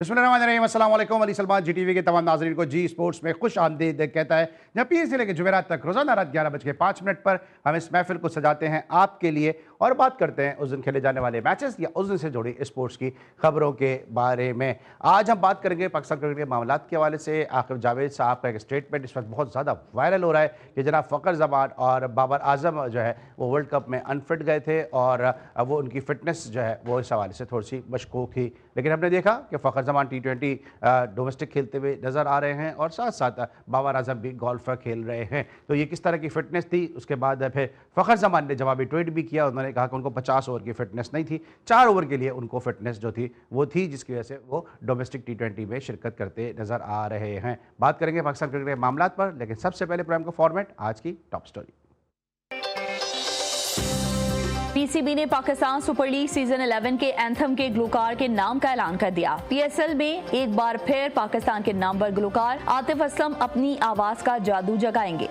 बिस्मिल्लाहिर्रहमानिर्रहीम, अस्सलाम वालेकुम। अली सलमान जी टीवी के तमाम नाज़रीन को जी स्पोर्ट्स में खुश आमदीद कहता है। जब पीर से लेकर जुमेरात तक रोज़ाना रात 11:05 पर हम इस महफिल को सजाते हैं आपके लिए और बात करते हैं उस दिन खेले जाने वाले मैचेस या उस दिन से जुड़ी स्पोर्ट्स की खबरों के बारे में। आज हम बात करेंगे पाकिस्तान क्रिकेट के मामलात के हवाले से। आकिब जावेद साहब का एक स्टेटमेंट इस वक्त बहुत ज़्यादा वायरल हो रहा है कि जनाब फ़खर जमान और बाबर आजम जो है वो वर्ल्ड कप में अनफिट गए थे और वो उनकी फ़िटनेस जो है वो इस हवाले से थोड़ी सी मशकूक थी। लेकिन हमने देखा कि फ़खर जमान T20 डोमेस्टिक खेलते हुए नज़र आ रहे हैं और साथ साथ बाबर आजम भी गोल्फ खेल रहे हैं। तो ये किस तरह की फ़िटनेस थी, उसके बाद फिर फ़खर जमान ने जवाबी ट्वीट भी किया। उन्होंने कहा कि उनको 50 ओवर की फ़िटनेस नहीं थी, 4 ओवर के लिए उनको फ़िटनेस जो थी वो थी, जिसकी वजह से वो डोमेस्टिक T20 में शिरकत करते नज़र आ रहे हैं। बात करेंगे पाकिस्तान क्रिकेट के मामलात पर, लेकिन सबसे पहले प्रोग्राम का फॉर्मेट, आज की टॉप स्टोरी। पीसीबी ने पाकिस्तान सुपर लीग सीजन 11 के एंथम के गुलकार के नाम का ऐलान कर दिया। पीएसएल में एक बार फिर पाकिस्तान के नामवर गुलकार आतिफ असलम अपनी आवाज का जादू जगाएंगे।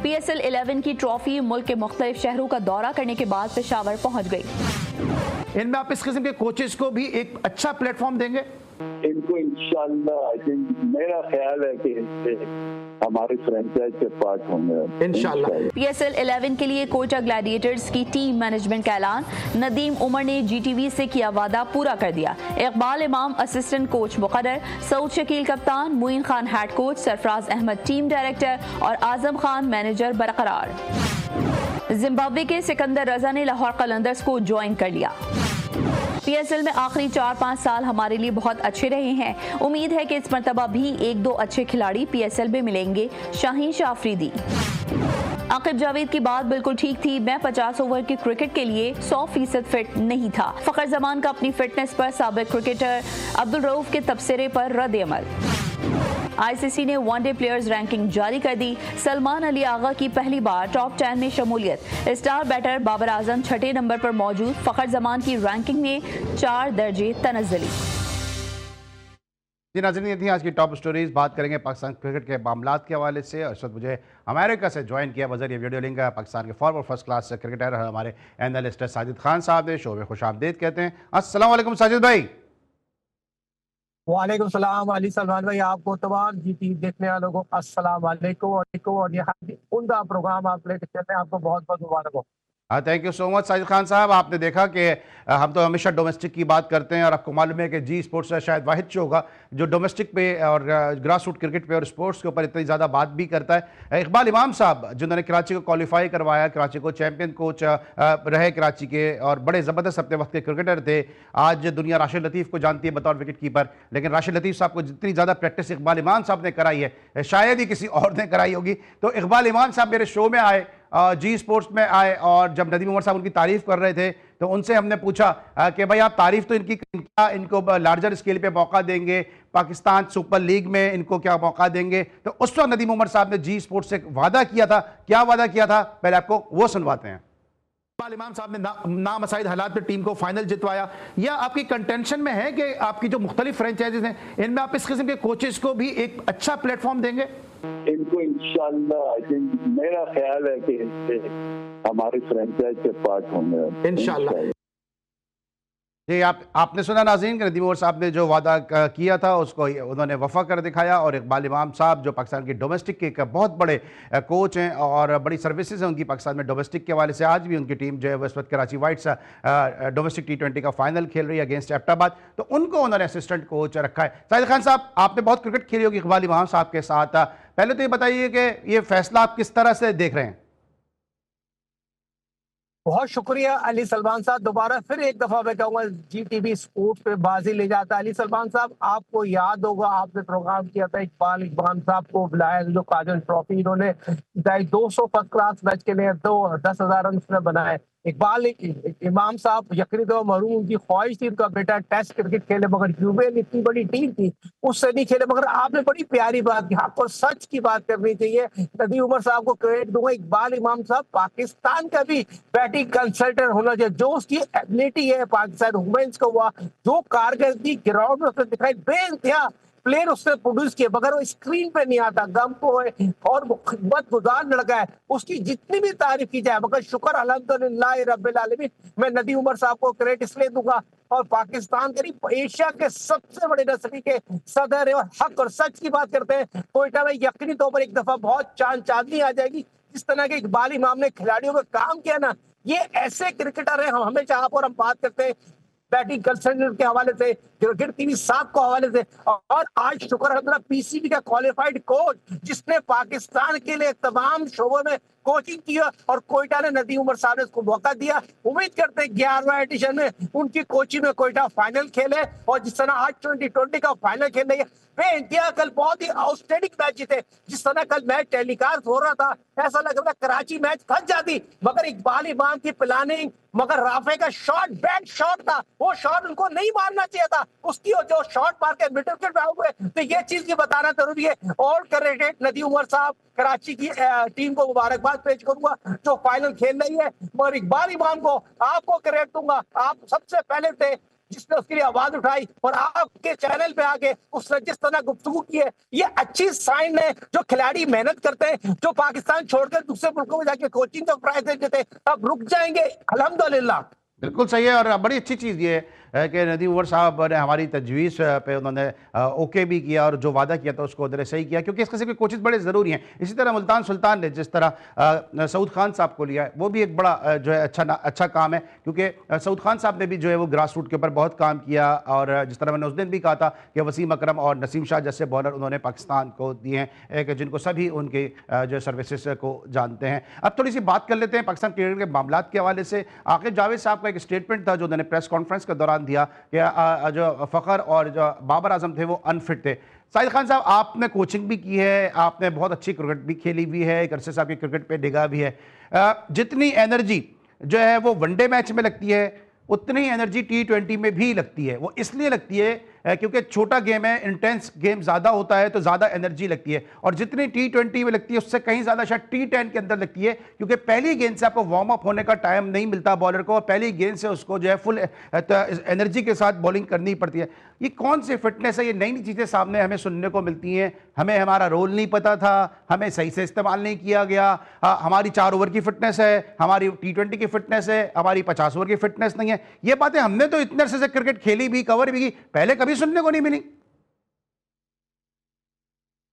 पीएसएल 11 की ट्रॉफी मुल्क के मुख्तलिफ शहरों का दौरा करने के बाद पेशावर पहुंच गई। इनमें आप इस किस्म के कोचेस को भी एक अच्छा प्लेटफॉर्म देंगे? इनको इंशाल्लाह आई थिंक मेरा ख्याल है कि इससे हमारे फ्रेंचाइज के पार्ट होंगे इंशाल्लाह। पीएसएल 11 के लिए कोटा ग्लैडिएटर्स की टीम मैनेजमेंट का ऐलान। नदीम उमर ने जीटीवी से किया वादा पूरा कर दिया। इकबाल इमाम असिस्टेंट कोच मुकर्रर, सऊद शकील कप्तान, Moin Khan head coach, Sarfaraz Ahmed team director और आजम खान मैनेजर बरकरार। जिम्बाब्वे के सिकंदर रजा ने लाहौर कलंदर्स को ज्वाइन कर लिया। पीएसएल में आखिरी 4-5 साल हमारे लिए बहुत अच्छे रहे हैं। उम्मीद है कि इस मरतबा भी 1-2 अच्छे खिलाड़ी पीएसएल में मिलेंगे। शाहीन शाह अफरीदी। आकिब जावेद की बात बिल्कुल ठीक थी। मैं 50 ओवर की क्रिकेट के लिए 100% फिट नहीं था। फ़खर जमान का अपनी फिटनेस पर साबिक क्रिकेटर अब्दुल रऊफ के तबसरे पर रद्द अमल। आईसीसी ने वनडे प्लेयर्स रैंकिंग जारी कर दी। सलमान अली आगा की पहली बार टॉप 10 में शमूलियत। Star batter Babar Azam 6 number पर मौजूद। फ़खर जमान की रैंकिंग में 4 दर्जे तनज़्ज़ुली। जी नाज़रीन, ये थी आज की टॉप स्टोरीज। बात करेंगे पाकिस्तान क्रिकेट के मामलात के हवाले से। और इस वक्त मुझे अमेरिका से ज्वाइन किया बज़रिए वीडियो लिंक पाकिस्तान के फॉर्मर फर्स्ट क्लास क्रिकेटर हमारे एनालिस्ट साजिद खान साहब ने। शो में खुश आमदीद कहते हैं। अस्सलाम वालेकुम साजिद भाई। वालेकुम सलाम अली सलमान भाई, आपको तमाम जीटी देखने वालों को अस्सलाम वालेकुम और ये उमदा प्रोग्राम आप लेकर चलते हैं, आपको बहुत बहुत मुबारक हो। हाँ, thank you so much Sajid Khan साहब। आपने देखा कि हम तो हमेशा डोमेस्टिक की बात करते हैं और आपको मालूम है कि जी स्पोर्ट्स शायद वाहिद शो होगा जो डोमेस्टिक पे और ग्रास रूट क्रिकेट पे और स्पोर्ट्स के ऊपर इतनी ज़्यादा बात भी करता है। इकबाल इमाम साहब जिन्होंने कराची को क्वालिफाई करवाया, कराची को चैंपियन कोच रहे कराची के और बड़े ज़बरदस्त अपने वक्त के क्रिकेटर थे। आज दुनिया राशिद लतीफ़ को जानती है बतौर विकेट कीपर, लेकिन राशिद लतीफ़ साहब को जितनी ज़्यादा प्रैक्टिस इकबाल इमाम साहब ने कराई है शायद ही किसी और ने कराई होगी। तो इकबाल इमाम साहब मेरे शो में आए, जी स्पोर्ट्स में आए, और जब नदीम उमर साहब उनकी तारीफ कर रहे थे तो उनसे हमने पूछा कि भाई आप तारीफ तो इनको लार्जर स्केल पे मौका देंगे, पाकिस्तान सुपर लीग में इनको क्या मौका देंगे? तो उस वक्त नदीम उमर साहब ने जी स्पोर्ट्स से वादा किया था। क्या वादा किया था, पहले आपको वो सुनवाते हैं। इकबाल इमाम साहब ने नामसाइद हालात में टीम को फाइनल जितवाया, या आपकी कंटेंशन में है कि आपकी जो मुख्तलिफ फ्रेंचाइजीज हैं इनमें आप इस किस्म के कोचेस को भी एक अच्छा प्लेटफॉर्म देंगे? इनको इंशाल्लाह आई थिंक मेरा ख्याल है कि इससे हमारे फ्रेंचाइज के पार्ट होंगे इंशाल्लाह। जी आपने सुना नाज़रीन कि नदीम उमर साहब ने जो वादा किया था उसको उन्होंने वफा कर दिखाया। और इकबाल इमाम साहब जो पाकिस्तान के डोमेस्टिक के एक बहुत बड़े कोच हैं और बड़ी सर्विसेज हैं उनकी पाकिस्तान में डोमेस्टिक के हवाले से। आज भी उनकी टीम जो है इस वक्त कराची वाइट्स डोमेस्टिक T20 का फाइनल खेल रही है अगेंस्ट एबटाबाद, तो उनको उन्होंने असिस्टेंट कोच रखा है। साजिद खान साहब, आपने बहुत क्रिकेट खेली होगी इकबाल इमाम साहब के साथ, पहले तो ये बताइए कि ये फैसला आप किस तरह से देख रहे हैं? बहुत शुक्रिया अली सलमान साहब, दोबारा फिर एक दफा मैं कहूँगा जीटीवी स्पोर्ट्स पे बाजी ले जाता है। अली सलमान साहब, आपको याद होगा आपने प्रोग्राम किया था, इकबाल इमाम साहब को बुलाया, जो काजल ट्रॉफी इन्होंने 200 फर्स्ट क्लास मैच के लिए तो 10,000 रन उसने बनाए। इकबाल इमाम साहब यकीनी तौर मरूम उनकी ख्वाहिश थी उनका बेटा टेस्ट क्रिकेट खेले, मगर यूएन इतनी बड़ी टीम थी उससे नहीं खेले। मगर आपने बड़ी प्यारी बात की, आपको सच की बात करनी चाहिए। नदीम उमर साहब को क्रेडिट दूंगा। इकबाल इमाम साहब पाकिस्तान का भी बैटिंग कंसल्टेंट होना चाहिए। जो उसकी एबिलिटी है पाकिस्तान वुमेन्स को हुआ, जो कारकर्दगी ग्राउंड में उसने दिखाई बेइंतहा, प्लेयर उसने प्रोड्यूस किए, मगर वो स्क्रीन पे नहीं आता, गम को है और खिदमत गुजार लड़का है, उसकी जितनी भी तारीफ की जाए मगर शुक्र अल्हम्दुलिल्लाह रब्बिल आलमीन। मैं नदीम उमर साहब को क्रेडिट इसलिए दूंगा, और पाकिस्तान करीब एशिया के सबसे बड़े नस्ली के सदर है, और हक और सच की बात करते हैं। कोयटा में यकीनी तौर पर एक दफा बहुत चांदनी आ जाएगी। जिस तरह के इकबाल इमाम ने खिलाड़ियों में काम किया ना, ये ऐसे क्रिकेटर हैं, हम हमेशा आप और हम बात करते हैं बैटिंग कंसल्टेंट के हवाले से, क्रिकेट टीवी 7 को हवाले से, और आज शुक्र अल्हम्दुलिल्लाह पीसीबी का क्वालिफाइड कोच जिसने पाकिस्तान के लिए तमाम शोबों में कोचिंग किया, और कोयटा ने नदीम उमर साहब ने उसको मौका दिया। उम्मीद करते हैं 11वां एडिशन में उनकी कोचिंग में कोयटा फाइनल खेले, और जिस तरह आज 2020 का फाइनल खेल रही है बेइंतहा, कल बहुत ही आउटस्टैंडिंग मैच जीते। जिस तरह कल मैच टेलीकास्ट हो रहा था ऐसा लग रहा था कराची मैच फंस जाती, मगर इकबाल इमाम की प्लानिंग, मगर राफे का शॉट बैड शॉट था, वो शॉट उनको नहीं मारना चाहिए था, उसकी जो शॉट मार के मिड विकेट पे हुए, तो ये चीज की बताना जरूरी है। और क्रेडिट नदीम उमर साहब कराची की टीम को मुबारकबाद पेश करूंगा जो फाइनल खेल रही है, मगर इकबाल इमाम को आपको क्रेडिट दूंगा, आप सबसे पहले थे जिसने उसके लिए आवाज उठाई, और आपके चैनल पे आके उसने जिस तरह गुफ्तगू की है, ये अच्छी साइन है। जो खिलाड़ी मेहनत करते हैं, जो पाकिस्तान छोड़कर दूसरे मुल्कों में जाके कोचिंग का प्राइस देते थे, अब रुक जाएंगे अल्हम्दुलिल्लाह। बिल्कुल सही है, और बड़ी अच्छी चीज़ ये है कि नदीम उमर साहब ने हमारी तजवीज़ पे उन्होंने ओके भी किया, और जो वादा किया था उसको उन्होंने सही किया, क्योंकि इस किस्म के कोचेज़ बड़े ज़रूरी हैं। इसी तरह मुल्तान सुल्तान ने जिस तरह सऊद खान साहब को लिया है, वो भी एक बड़ा जो है अच्छा काम है, क्योंकि सऊद खान साहब ने भी जो है वो ग्रास रूट के ऊपर बहुत काम किया, और जिस तरह मैंने उस दिन भी कहा था कि वसीम अकरम और नसीम शाह जैसे बॉलर उन्होंने पाकिस्तान को दिए हैं, जिनको सभी उनके जो सर्विसेज को जानते हैं। अब थोड़ी सी बात कर लेते हैं पाकिस्तान क्रिकेट के मामला के हवाले से। आकिब जावेद साहब का एक स्टेटमेंट था जो उन्होंने प्रेस कॉन्फ्रेंस के दौरान दिया कि जो फ़खर और जो बाबर आजम थे वो अनफिट थे। साहिल खान साहब, आपने कोचिंग भी की है, आपने बहुत अच्छी क्रिकेट भी खेली भी है, एक अरसे से आपकी क्रिकेट पे डिगा भी है। जितनी एनर्जी जो है वो वनडे मैच में लगती है, उतनी एनर्जी T20 में भी लगती है। वो इसलिए लगती है क्योंकि छोटा गेम है, इंटेंस गेम ज़्यादा होता है, तो ज़्यादा एनर्जी लगती है, और जितनी T20 में लगती है उससे कहीं ज़्यादा शायद T10 के अंदर लगती है, क्योंकि पहली गेंद से आपको वार्म अप होने का टाइम नहीं मिलता बॉलर को, और पहली गेंद से उसको जो है फुल एनर्जी के साथ बॉलिंग करनी पड़ती है। ये कौन सी फिटनेस है? ये नई नई चीज़ें सामने हमें सुनने को मिलती हैं। हमें हमारा रोल नहीं पता था, हमें सही से इस्तेमाल नहीं किया गया। हमारी 4 ओवर की फिटनेस है, हमारी T20 की फिटनेस है, हमारी 50 ओवर की फिटनेस नहीं है। ये बातें हमने तो इतने अरसे से क्रिकेट खेली भी, कवर भी की, पहले कभी सुनने को नहीं मिली।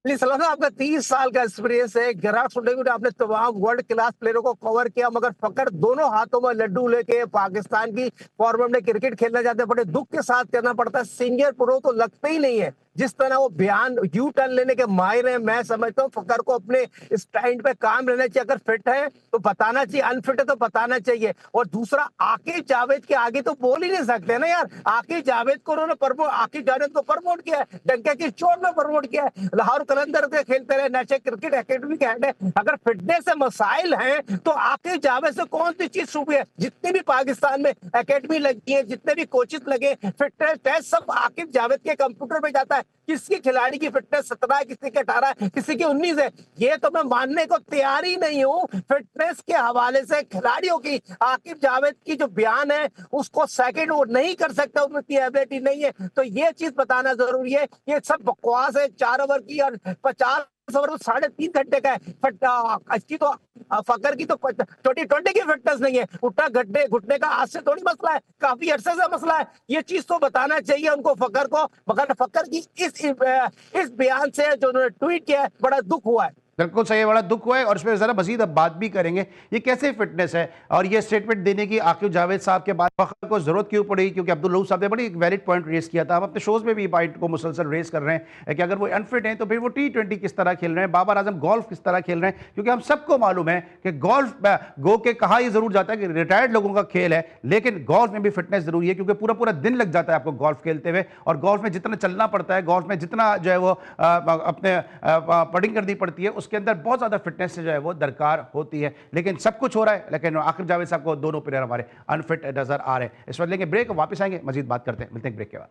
सलाम साहब, आपका 30 साल का एक्सपीरियंस है, ग्रास रूट में आपने तमाम वर्ल्ड क्लास प्लेयरों को कवर किया, मगर फकर दोनों हाथों में लड्डू लेके पाकिस्तान की फॉर्मेट में क्रिकेट खेलना चाहते हैं, बड़े दुख के साथ करना पड़ता है। सीनियर प्रो तो लगते ही नहीं है। जिस तरह वो बयान यू टर्न लेने के माहिर हैं, मैं समझता हूँ फकर को अपने स्टैंड पे काम रहना चाहिए। अगर फिट है तो बताना चाहिए, अनफिट है तो बताना चाहिए। और दूसरा, आकिब जावेद के आगे तो बोल ही नहीं सकते ना यार। आकिब जावेद को उन्होंने आकिब जावेद को प्रमोट किया है, डंके की चोट में प्रमोट किया है, लाहौर कलंदर के खेलते रहे, नेशनल क्रिकेट एकेडमी के हेड है। अगर फिटनेस से मसाइल हैं तो आकिब जावेद से कौन सी चीज छुपी है? जितनी भी पाकिस्तान में एकेडमी लगी है, जितने भी कोचेस लगे, फिटनेस टेस्ट सब आकिब जावेद के कंप्यूटर पे जाता है। किसकी खिलाड़ी की फिटनेस 17 है, किसी के 18 है, किसी की 19 है। ये तो मैं मानने को तैयार ही नहीं हूँ। फिटनेस के हवाले से खिलाड़ियों की, आकिब जावेद की जो बयान है उसको सेकंड वो नहीं कर सकता, उनकी एबिलिटी नहीं है, तो ये चीज बताना जरूरी है। ये सब बकवास है। 4 ओवर की और 50 ओवर 3.5 घंटे का है। अच्छी तो फकर की तो 2020 की फिटनेस नहीं है। उठा घुटने का आज से थोड़ी मसला है, काफी अरसे से मसला है। ये चीज तो बताना चाहिए उनको फकर को, मगर फकर की इस बयान से जो उन्होंने ट्वीट किया है बड़ा दुख हुआ है। बिल्कुल सही है, बड़ा दुख हुआ है, और इस पर ज़रा मजीद अब बात भी करेंगे। ये कैसे फिटनेस है, और ये स्टेटमेंट देने की आकिब जावेद साहब के बाद फखर को ज़रूरत क्यों पड़ी? क्योंकि अब्दुल साहब ने बड़ी एक वैलिड पॉइंट रेस किया था। हम अपने शोज़ में भी पॉइंट को मुसलसल रेस कर रहे हैं कि अगर वो अनफिट हैं तो फिर वो T20 किस तरह खेल रहे हैं, बाबर आजम गोल्फ किस तरह खेल रहे हैं। क्योंकि हम सबको मालूम है कि गोल्फ गो के कहा ही ज़रूर जाता है कि रिटायर्ड लोगों का खेल है, लेकिन गोल्फ में भी फिटनेस ज़रूरी है, क्योंकि पूरा पूरा दिन लग जाता है आपको गोल्फ खेलते हुए, और गोल्फ में जितना चलना पड़ता है, गोल्फ में जितना जो है वो अपने पटिंग करनी पड़ती है, उसके अंदर बहुत ज़्यादा फिटनेस से जो है वो दरकार होती है। लेकिन सब कुछ हो रहा है, लेकिन आकिब जावेद साहब को दोनों प्लेयर हमारे अनफिट नजर आ रहे हैं। इस वक्त लेंगे ब्रेक, वापस आएंगे, मजीद बात करते हैं, मिलते हैं ब्रेक के बाद।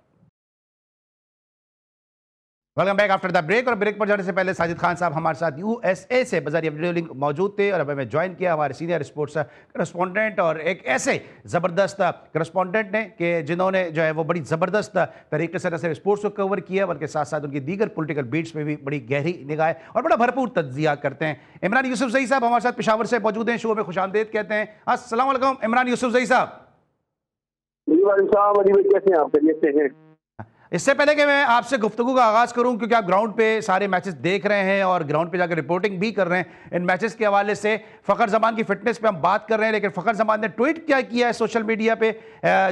Welcome back after the break. और ब्रेक पर जाने से पहले साजिद खान साहब हमारे साथ यूएसए से बजारिया वीडियो लिंक मौजूद थे और अब हमें ज्वाइन किया हमारे सीनियर स्पोर्ट्स करस्पॉन्डेंट और एक ऐसे ज़बरदस्त करस्पॉन्डेंट ने कि जिन्होंने जो है वो बड़ी ज़बरदस्त तरीके से न सिर्फ स्पोर्ट्स को कवर किया बल्कि साथ साथ उनकी दीगर पॉलिटिकल बीट्स में भी बड़ी गहरी निगाह और बड़ा भरपूर तज्जिया करते हैं। इमरान यूसुफजई साहब हमारे साथ पेशावर से मौजूद हैं, शो में खुशामदीद कहते हैं। अस्सलाम वालेकुम इमरान यूसुफजई साहब। कैसे हैं आप? खैरियत हैं? इससे पहले कि मैं आपसे गुफ्तगू का आगाज़ करूं, क्योंकि आप ग्राउंड पे सारे मैचेस देख रहे हैं और ग्राउंड पे जाकर रिपोर्टिंग भी कर रहे हैं इन मैचेस के हवाले से, फ़खर जमान की फिटनेस पे हम बात कर रहे हैं, लेकिन फ़खर जमान ने ट्वीट क्या किया है सोशल मीडिया पे,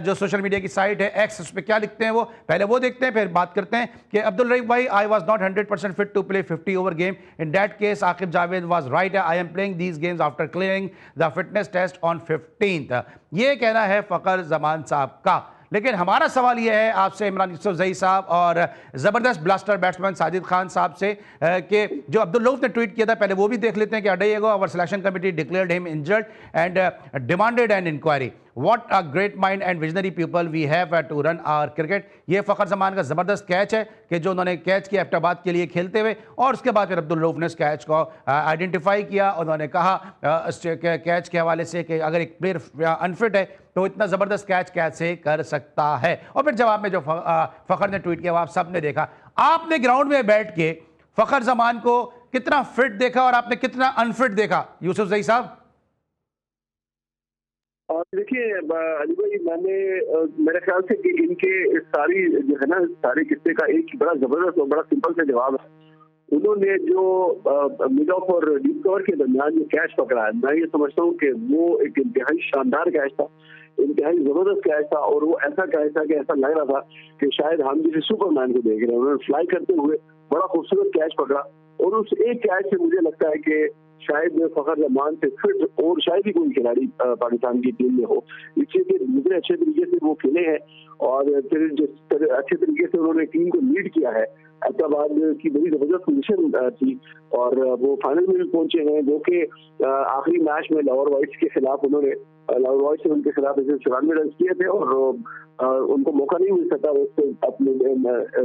जो सोशल मीडिया की साइट है एक्स, उस पर क्या लिखते हैं वो पहले वो देखते हैं, फिर बात करते हैं कि अब्दुल रहीफ भाई, I was not 100% fit to play 50 over game. In that case Aaqib Javed was right, I am playing these games after clearing the fitness test on 15th। ये कहना है फ़खर जमान साहब का। लेकिन हमारा सवाल यह है आपसे इमरान यूसुफजई साहब और ज़बरदस्त ब्लास्टर बैट्समैन साजिद खान साहब से कि जो अब्दुल रऊफ ने ट्वीट किया था, पहले वो भी देख लेते हैं कि a day ago our selection committee declared him injured and demanded an inquiry. What a great mind and visionary people we have to run our cricket। ये फ़खर जमान का ज़बरदस्त कैच है कि जो उन्होंने कैच किया एबटाबाद के लिए खेलते हुए, और उसके बाद फिर अब्दुल रऊफ ने इस कैच को आइडेंटिफाई किया। उन्होंने कहा कैच के हवाले से कि अगर एक प्लेयर अनफिट है तो इतना ज़बरदस्त कैच कैसे कर सकता है। और फिर जवाब में जो फ़खर ने ट्वीट किया वो आप सब ने देखा। आपने ग्राउंड में बैठ के फ़खर जमान को कितना फिट देखा और आपने कितना अनफिट देखा यूसुफजई साहब? और देखिए अली भाई, मेरे ख्याल से कि इनके सारी जो है ना सारे किस्से का एक ही बड़ा जबरदस्त और बड़ा सिंपल सा जवाब है। उन्होंने जो मिड ऑफ और डीप कवर के दरमियान जो कैच पकड़ा है, मैं ये समझता हूँ कि वो एक इंतहाई शानदार कैच था, इंतहाई जबरदस्त कैच था। और वो ऐसा कैच था कि ऐसा लग रहा था कि शायद हम किसी सुपरमैन को देख रहे हैं। उन्होंने फ्लाई करते हुए बड़ा खूबसूरत कैच पकड़ा और उस एक कैच से मुझे लगता है कि शायद फ़खर जमान से फिट और शायद ही कोई खिलाड़ी पाकिस्तान की टीम में हो, इसलिए कि दूसरे अच्छे तरीके से वो खेले हैं और फिर जिस अच्छे तरीके से उन्होंने टीम को लीड किया है। एबटाबाद की बड़ी जबरदस्त पोजीशन थी और वो फाइनल में भी पहुंचे हैं, जो कि आखिरी मैच में लाहौर वाइट्स के खिलाफ उन्होंने लाहौर वाइट्स ने उनके खिलाफ 94 रन किए थे और उनको मौका नहीं मिल सका उसको अपने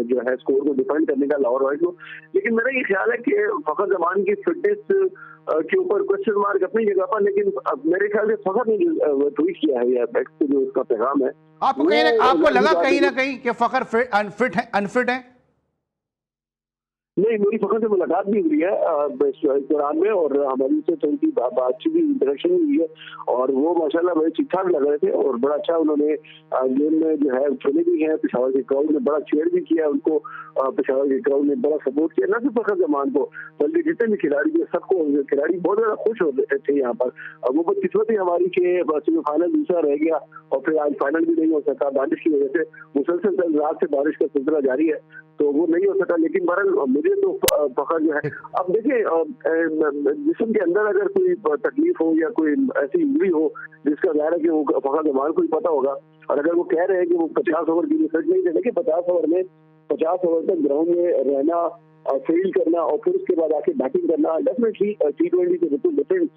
जो है स्कोर को डिफेंड करने का लाहौर वाइट्स को। लेकिन मेरा ये ख्याल है कि फ़खर जमान की फिटनेस के ऊपर क्वेश्चन मार्क अपनी जगह पर, लेकिन मेरे ख्याल से फ़खर ने जो ट्वीट किया है या बैक्स जो उसका पैगाम है, आपको लगा कहीं ना कहीं कि फ़खर अनफिट है? नहीं, मेरी फ़खर से मुलाकात भी हुई है इस दौरान में और हमारी से थोड़ी सी बातचीत भी, इंटरेक्शन भी हुई है और वो माशाल्लाह बड़े ठीक ठाक लग रहे थे और बड़ा अच्छा उन्होंने गेम में जो है खेले भी हैं। पेशावर के क्राउड ने बड़ा चेयर भी किया उनको, पेशावर के क्राउड ने बड़ा सपोर्ट किया, न सिर्फ फ़खर जमान को बल्कि जितने भी खिलाड़ी थे सबको। खिलाड़ी बहुत ज़्यादा खुश हो रहे थे यहाँ पर। वो बदकिस्मती हमारी के सेमीफाइनल दूसरा रह गया और फिर आज फाइनल भी नहीं हो सका बारिश की वजह से। मुसलसल रात से बारिश का सिलसिला जारी है तो वो नहीं हो सका। लेकिन बहरहाल मुझे तो फ़खर जो है, अब देखिए जिस्म के अंदर अगर कोई तकलीफ हो या कोई ऐसी इंजरी हो जिसका ज़ाहिर है कि वो फ़खर जमान को ही पता होगा, और अगर वो कह रहे हैं कि वो 50 ओवर की रिसर्च नहीं थे, लेकिन 50 ओवर में 50 ओवर तक ग्राउंड में रहना, फील्ड करना और फिर उसके बाद आके बैटिंग करना, डेफिनेटली T20 से बिल्कुल डिफरेंट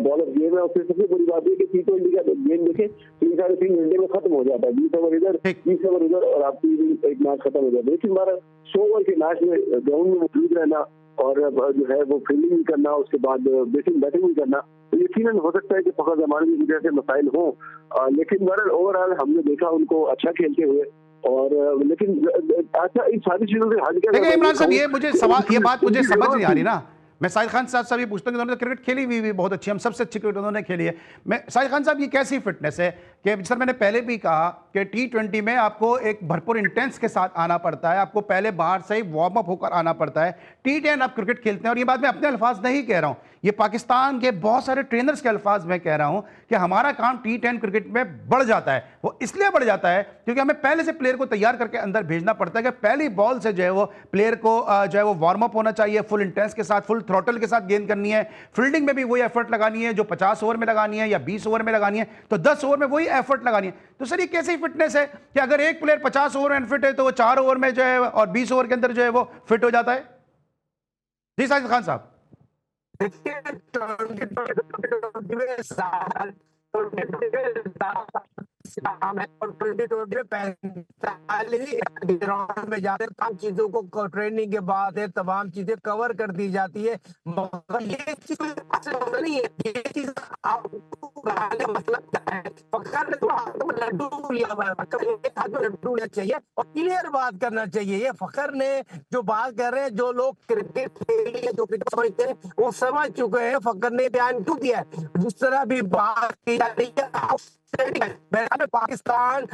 बॉलर गेम है। और फिर सबसे बड़ी बात है कि T20 का गेम देखें 3-3.5 घंटे में खत्म हो जाता है, 20 ओवर इधर 20 ओवर उधर और आपकी एक मैच खत्म हो जाता है। लेकिन हमारा 100 ओवर के मैच में ग्राउंड में मौजूद रहना और जो है वो फील्डिंग भी करना, उसके बाद बैटिंग भी करना, तो यकीनन हो सकता है कि फ़खर जमान की वजह से मसाइल हो। लेकिन ओवरऑल हमने देखा उनको अच्छा खेलते हुए और लेकिन अच्छा इन सारी चीजों से हट के। देखिए इमरान साहब, ये बात मुझे समझ नहीं आ रही ना। मैं साजिद खान साहब ये पूछता हूँ कि उन्होंने क्रिकेट खेली हुई भी बहुत अच्छी, हम सबसे अच्छी क्रिकेट उन्होंने खेली है। मैं साजिद खान साहब, ये कैसी फिटनेस है कि सर मैंने पहले भी कहा कि T20 में आपको एक भरपूर इंटेंस के साथ आना पड़ता है, आपको पहले बाहर से ही वार्म अप होकर आना पड़ता है। T10 आप क्रिकेट खेलते हैं, और ये बात मैं अपने अल्फाज नहीं कह रहा हूँ, ये पाकिस्तान के बहुत सारे ट्रेनर्स के अल्फाज में कह रहा हूँ कि हमारा काम T10 क्रिकेट में बढ़ जाता है। वो इसलिए बढ़ जाता है क्योंकि हमें पहले से प्लेयर को तैयार करके अंदर भेजना पड़ता है कि पहली बॉल से जो है वो प्लेयर को जो है वो वार्म अप होना चाहिए, फुल इंटेंस के साथ, फुल थ्रॉटल के साथ गेंद करनी है। फील्डिंग में भी वही एफर्ट लगानी है जो 50 ओवर में लगानी है या 20 ओवर में लगानी है, तो 10 ओवर में वही एफर्ट लगानी है। तो सर ये कैसी फिटनेस है कि अगर एक प्लेयर 50 ओवर में अनफिट है तो वो 4 ओवर में जो है और 20 ओवर के अंदर जो है वो फिट हो जाता है? जी साजिद खान साहब। काम है और 2020 में 45 ग्राउंड में जाते हैं, तमाम चीजों को ट्रेनिंग के बाद है, तमाम चीजें कवर कर दी जाती है। मगर ये चीज नहीं है, ये चीज आपको बनाने का मतलब क्या है? फखर ने थोड़ा हाथ में लड्डू लिया हुआ है, मतलब एक हाथ में लड्डू लेना चाहिए और क्लियर बात करना चाहिए। ये फखर ने जो बात कर रहे हैं, जो लोग क्रिकेट खेली है, जो क्रिकेट समझते हैं, वो समझ चुके हैं। फखर ने बयान क्यों दिया है? जिस तरह भी बात की जा रही है, में पाकिस्तान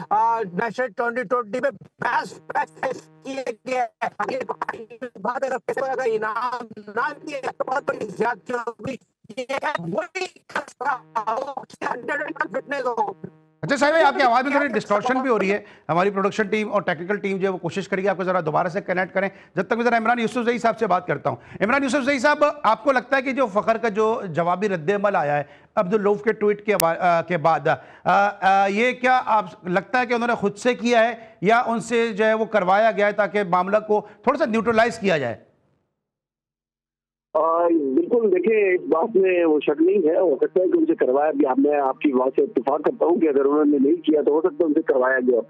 नेशनल 2020 में बेस्ट किए गए बात, अगर पैसे का इनाम ना दिए तो बहुत बड़ी ज्यादती होगी। वही फिटनेस हो। अच्छा साहिब भाई, आपकी आवाज़ में थोड़ी डिस्टॉर्शन भी हो रही है। हमारी प्रोडक्शन टीम और टेक्निकल टीम जो है वो कोशिश करेगी आपको ज़रा दोबारा से कनेक्ट करें। जब तक मैं ज़रा इमरान यूसुफजई साहब से बात करता हूँ। इमरान यूसुफजई साहब, आपको लगता है कि जो फ़खर का जो जवाबी रद्द-ए-अमल आया है अब्दुल रऊफ के ट्वीट के बाद, ये क्या आप लगता है कि उन्होंने खुद से किया है या उनसे जो है वो करवाया गया है ताकि मामला को थोड़ा सा न्यूट्रलाइज किया जाए? बिल्कुल, देखिए इस बात में वो शक नहीं है। हो सकता है कि उनसे करवाया गया। मैं आपकी बात से इत्तेफाक करता हूँ कि अगर उन्होंने नहीं किया तो हो सकता है उनसे करवाया गया।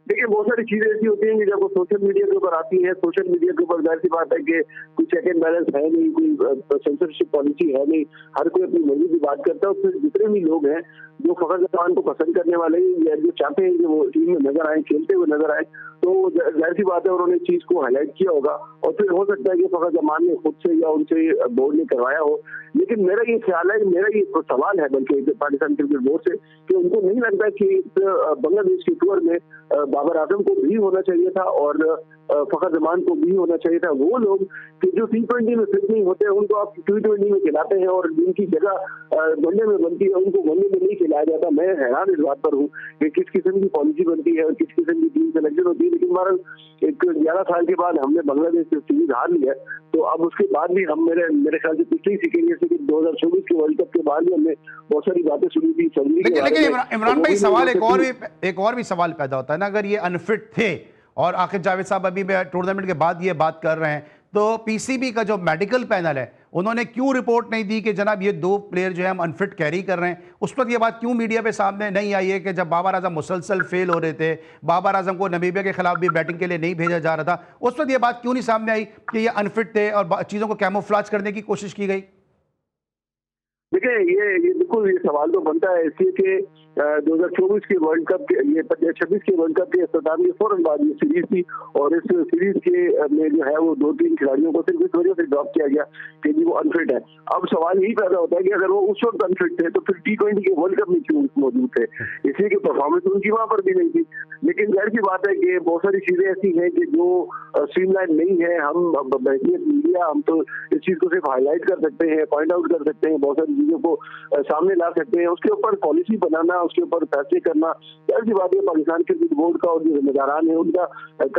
देखिए बहुत सारी चीजें ऐसी होती हैं कि जब वो सोशल मीडिया के ऊपर आती है, सोशल मीडिया के ऊपर जाहिर सी बात है कि कोई चेक एंड बैलेंस है नहीं, कोई सेंसरशिप पॉलिसी है नहीं, हर कोई अपनी मर्जी की बात करता है। उसमें जितने भी लोग हैं जो फखर जमान को पसंद करने वाले या जो चाहते हैं कि वो टीम में नजर आए, खेलते हुए नजर आए, तो जाहिर सी बात है उन्होंने इस चीज को हाईलाइट किया होगा और फिर हो सकता है कि फखर जमान ने खुद से या उनसे बोर्ड ने करवाया हो। लेकिन मेरा ये ख्याल है, मेरा ये सवाल है बल्कि पाकिस्तान क्रिकेट बोर्ड से, कि उनको नहीं लगता कि इस बांग्लादेश के टूर में बाबर आजम को भी होना चाहिए था और फखर जमान को भी होना चाहिए था। वो लोग कि जो T20 में फिट नहीं होते उनको आप T20 में खिलाते हैं और जिनकी जगह वनडे में बनती है उनको वनडे में नहीं खिलाया जाता। मैं हैरान इस बात पर हूँ कि किस किस्म की पॉलिसी बनती है और किस किस्म की टीम सिलेक्शन होती है। लेकिन हमारा एक 11 साल के बाद हमने बांग्लादेश से सीरीज हार ली है, तो अब उसके बाद भी हम मेरे ख्याल से पिछली सीखेंगे से 2024 के वर्ल्ड कप के बाद भी हमने बहुत सारी बातें सुनी थी। लेकिन इमरान भाई, सवाल एक और भी सवाल पैदा होता है ना, अगर ये अनफिट थे और आखिर जावेद साहब अभी टूर्नामेंट के बाद ये बात कर रहे हैं, तो पीसीबी का जो मेडिकल पैनल है उन्होंने क्यों रिपोर्ट नहीं दी कि जनाब ये 2 प्लेयर जो है हम अनफिट कैरी कर रहे हैं? उस वक्त ये बात क्यों मीडिया पे सामने नहीं आई है कि जब बाबर आजम मुसलसल फेल हो रहे थे, बाबर आजम को नमीबिया के खिलाफ भी बैटिंग के लिए नहीं भेजा जा रहा था, उस वक्त ये बात क्यों नहीं सामने आई कि ये अनफिट थे और चीज़ों को कैमोफ्लेज करने की कोशिश की गई? देखिए ये बिल्कुल ये सवाल तो बनता है इसलिए कि 2024 के वर्ल्ड कप के, ये 26 के वर्ल्ड कप के अख्ताम के फौरन बाद ये सीरीज थी और इस सीरीज के में जो है वो 2-3 खिलाड़ियों को सिर्फ इस वजह से ड्रॉप किया गया कि जी वो अनफिट है। अब सवाल यही पैदा होता है कि अगर वो उस वक्त अनफिट थे तो फिर T20 के वर्ल्ड कप में क्यों मौजूद थे? इसलिए कि परफॉर्मेंस उनकी वहां पर भी नहीं थी। लेकिन जाहिर की बात है कि बहुत सारी चीजें ऐसी हैं कि जो स्ट्रीमलाइन नहीं है। हम बहसीत मीडिया हम तो इस चीज को सिर्फ हाईलाइट कर सकते हैं, पॉइंट आउट कर सकते हैं, बहुत सारी चीजों को सामने ला सकते हैं। उसके ऊपर पॉलिसी बनाना, उसके ऊपर फैसले करना ऐसी बात है पाकिस्तान क्रिकेट बोर्ड का और जो जिम्मेदारान है उनका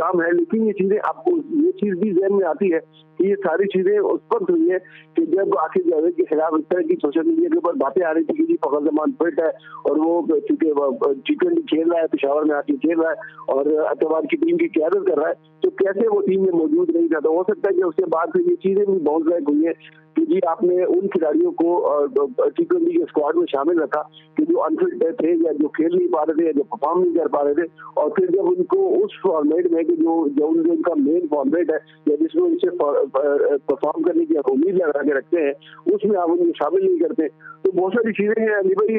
काम है। लेकिन ये चीजें आपको ये चीज भी जहन में आती है कि ये सारी चीजें उस वक्त हुई है कि जब आखिर जावेद के खिलाफ इस तरह की सोशल मीडिया के ऊपर बातें आ रही थी कि जी फखर जमान फिट है और वो चूंकि T20 खेल रहा है, पेशावर में आके खेल रहा है और अतवार की टीम की क्यादत कर रहा है, तो कैसे वो टीम में मौजूद नहीं था? तो हो सकता है कि उसके बाद फिर ये चीजें भी बहुत बैक हुई है कि जी आपने उन खिलाड़ियों को T20 के स्क्वाड में शामिल रखा कि जो अनफिट थे या जो खेल नहीं पा रहे थे या जो परफॉर्म नहीं कर पा रहे थे, और फिर जब उनको उस फॉर्मेट में कि जो उनका मेन फॉर्मेट है या जिसमें उनसे परफॉर्म करने की उम्मीद लगा के रखते हैं उसमें आप उनको शामिल नहीं करते। तो बहुत सारी चीजें हैं अली भाई,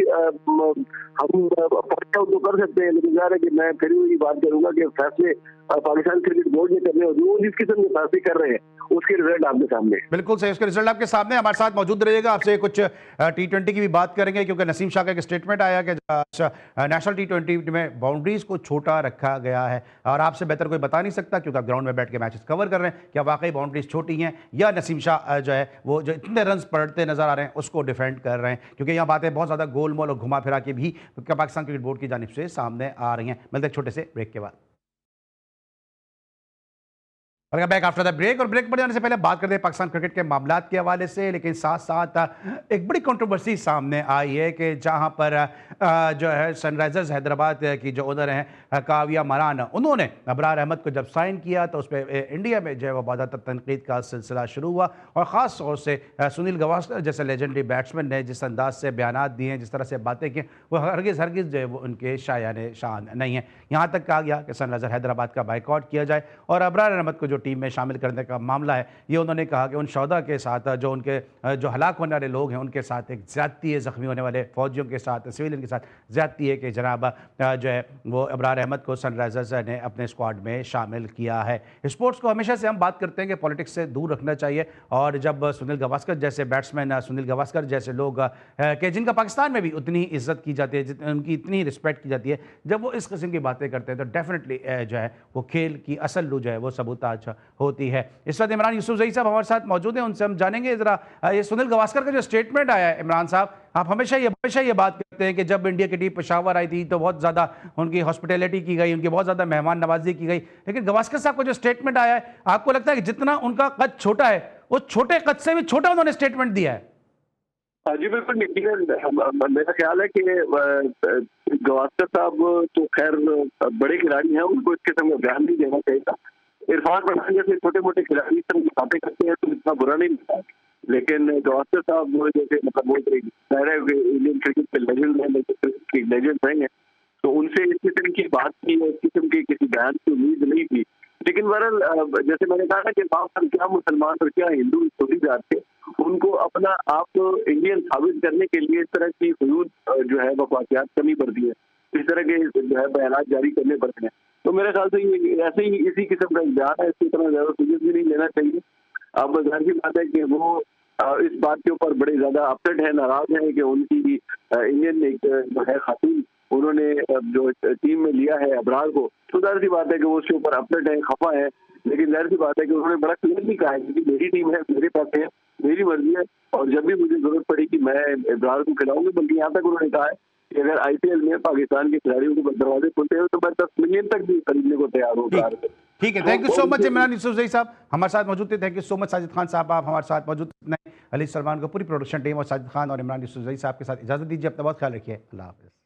हम पॉइंट आउट तो कर सकते हैं, लेकिन ज़ाहिर है कि मैं फिर वही बात करूंगा कि फैसले पाकिस्तान क्रिकेट बोर्ड ने करने और वो जिस किस्म के फैसले कर रहे हैं उसके रिजल्ट आपके सामने। बिल्कुल सही, उसके रिजल्ट आपके सामने। हमारे साथ मौजूद रहिएगा, आपसे कुछ T20 की भी बात करेंगे क्योंकि नसीम शाह का एक स्टेटमेंट आया कि नेशनल T20 में बाउंड्रीज को छोटा रखा गया है और आपसे बेहतर कोई बता नहीं सकता क्योंकि आप ग्राउंड में बैठ के मैचेस कवर कर रहे हैं, क्या वाकई बाउंड्रीज छोटी हैं या नसीम शाह जो है वो जो इतने रन पड़ते नजर आ रहे हैं उसको डिफेंड कर रहे हैं, क्योंकि यहाँ बातें बहुत ज़्यादा गोलमोल और घुमा फिरा के भी पाकिस्तान क्रिकेट बोर्ड की जानिब से सामने आ रही हैं। मिलते एक छोटे से ब्रेक के बाद। और बैक आफ्टर द ब्रेक, और ब्रेक पर जाने से पहले बात करते हैं पाकिस्तान क्रिकेट के मामलात के हवाले से, लेकिन साथ साथ एक बड़ी कंट्रोवर्सी सामने आई है कि जहां पर जो है सनराइजर्स हैदराबाद की जो ओनर हैं काविया मरान, उन्होंने अबरार अहमद को जब साइन किया तो उस पर इंडिया में जो है वो बहुत तनकीद का सिलसिला शुरू हुआ, और ख़ास तौर से सुनील गावस्कर जैसे लेजेंडरी बैट्समैन ने जिस अंदाज से बयानात दिए हैं, जिस तरह से बातें की, वो हरगिज़ हरगिज़ जो है वो उनके शायान शान नहीं है। यहाँ तक कहा गया कि सनराइजर हैदराबाद का बाइकआउट किया जाए, और अबरार अहमद को जो टीम में शामिल करने का मामला है, ये उन्होंने कहा कि उन शौदा के साथ जो उनके जो हलाक होने वाले लोग हैं उनके साथ एक ज़्यादती है, ज़ख्मी होने वाले फौजियों के साथ, सिविलियन के साथ ज़्यादती है कि जनाब जो है वो अबरार अहमद को सनराइजर्स ने अपने स्क्वाड में शामिल किया है। स्पोर्ट्स को हमेशा से हम बात करते हैं कि पॉलिटिक्स से दूर रखना चाहिए, और जब सुनील गावस्कर जैसे बैट्समैन, सुनील गावस्कर जैसे लोग कि जिनका पाकिस्तान में भी उतनी इज्जत की जाती है, उनकी इतनी रिस्पेक्ट की जाती है, जब वो इस किस्म की बातें करते हैं तो डेफिनेटली जो है वो खेल की असल रूह जो है वो सबूताज होती है। इस वक्त इमरान यूसुफजई साहब हमारे साथ मौजूद हैं, उनसे हम जानेंगे ज़रा ये सुनील गावस्कर का जो स्टेटमेंट आया है। इमरान साहब, आप हमेशा ये बात करते हैं कि जब इंडिया की टीम पेशावर आई थी तो बहुत ज़्यादा उनकी हॉस्पिटैलिटी की गई, उनकी बहुत ज़्यादा मेहमान नवाजी की गई, लेकिन गावस्कर साहब का जो स्टेटमेंट आया है, आपको लगता है कि जितना उनका कद छोटा है वो छोटे कद से भी छोटा उन्होंने स्टेटमेंट दिया है? जी बिल्कुल, मेरा ख्याल है कि गावस्कर साहब तो खैर बड़े खिलाड़ी हैं, उनको इस किस्म का बयान नहीं देना चाहिए था। इरफान पठान जैसे छोटे मोटे खिलाड़ी इस तरह की बातें करते हैं तो इतना बुरा नहीं लगता, लेकिन गावस्कर साहब वो जैसे मतलब वो इंडियन क्रिकेट के लेजेंड रहे हैं, तो उनसे इस किस्म की बात की, इस किस्म के किसी बयान की उम्मीद नहीं थी। लेकिन बहरहाल जैसे मैंने कहा ना कि पाकिस्तान क्या मुसलमान और क्या हिंदू छोटी जात थे, उनको अपना आप इंडियन साबित करने के लिए इस तरह की हुदूद जो है वफाकियात करनी पड़ती है, इस तरह के जो है बयान जारी करने पड़ते हैं। तो मेरे ख्याल से ये ऐसे ही इसी किस्म का बयान है, इसकी तरह ज्यादा सीरियस भी नहीं लेना चाहिए। अब जाहिर सी बात है कि वो इस बात के ऊपर बड़े ज्यादा अपसेट है, नाराज है कि उनकी इंडियन एक जो है खातून उन्होंने जो टीम में लिया है अबरार को, तो जाहिर सी बात है कि वो उसके ऊपर अपसेट है, खफा है। लेकिन जाहिर सी बात है कि उन्होंने बड़ा क्लियर भी कहा है कि मेरी टीम है, मेरे पास है, मेरी मर्जी है, और जब भी मुझे जरूरत पड़ेगी मैं अबरार को खिलाऊंगी। बल्कि यहाँ तक उन्होंने कहा है कि अगर IPL में पाकिस्तान के खिलाड़ियों को दरवाजे खुलते हैं तो मैं 10 मिलियन तक भी खरीदने को तैयार हूँ। ठीक है, thank you so much Imran Yousafzai साहब हमारे साथ मौजूद थे। Thank you so much Sajid Khan साहब, आप हमारे साथ मौजूद नहीं। अली सलमान को पूरी प्रोडक्शन टीम और साजिद खान और इमरान यूसुफजई साहब के साथ इजाजत दीजिए। अपना बहुत ख्याल रखिए। अल्लाह हाफिज़।